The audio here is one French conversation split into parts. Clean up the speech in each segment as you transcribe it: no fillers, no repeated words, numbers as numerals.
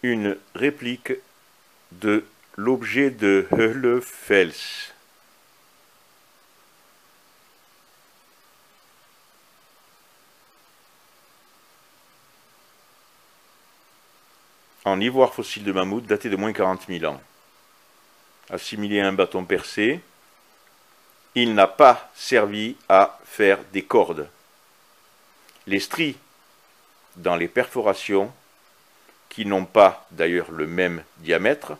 une réplique de l'objet de Höhle-Fels. En ivoire fossile de mammouth daté de moins 40 000 ans. Assimilé à un bâton percé, il n'a pas servi à faire des cordes. Les stries dans les perforations, qui n'ont pas d'ailleurs le même diamètre,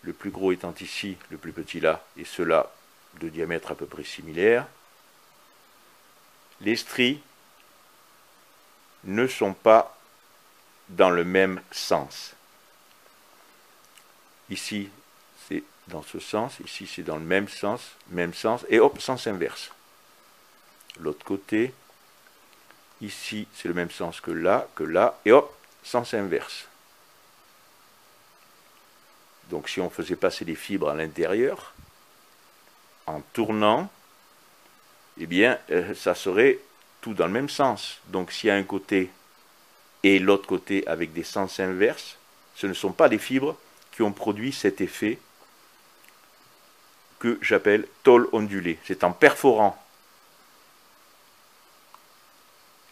le plus gros étant ici, le plus petit là, et ceux-là de diamètre à peu près similaire, les stries ne sont pas dans le même sens. Ici, c'est dans ce sens, ici c'est dans le même sens, et hop, sens inverse. L'autre côté, ici c'est le même sens que là, et hop, sens inverse. Donc si on faisait passer les fibres à l'intérieur, en tournant, eh bien, ça serait tout dans le même sens. Donc s'il y a un côté et l'autre côté avec des sens inverses, ce ne sont pas les fibres qui ont produit cet effet que j'appelle tôle ondulée. C'est en perforant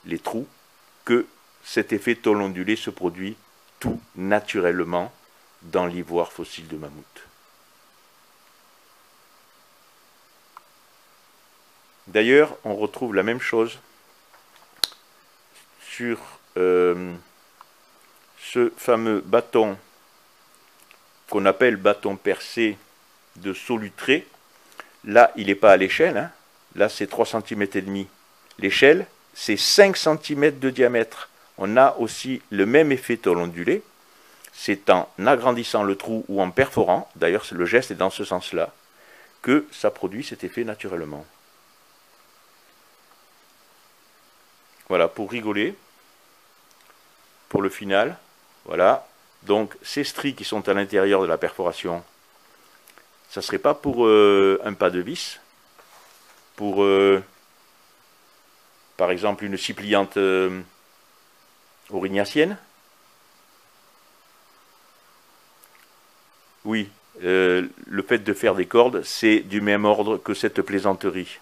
les trous que cet effet tôle ondulée se produit tout naturellement dans l'ivoire fossile de mammouth. D'ailleurs, on retrouve la même chose sur ce fameux bâton qu'on appelle bâton percé de Solutré. Là, il n'est pas à l'échelle, hein. Là c'est 3,5 cm. L'échelle, c'est 5 cm de diamètre. On a aussi le même effet tôle ondulée. C'est en agrandissant le trou ou en perforant, d'ailleurs le geste est dans ce sens-là, que ça produit cet effet naturellement. Voilà, pour rigoler, pour le final, voilà. Donc ces stries qui sont à l'intérieur de la perforation, ça ne serait pas pour un pas de vis, pour par exemple une scie pliante aurignacienne. Oui, le fait de faire des cordes, c'est du même ordre que cette plaisanterie.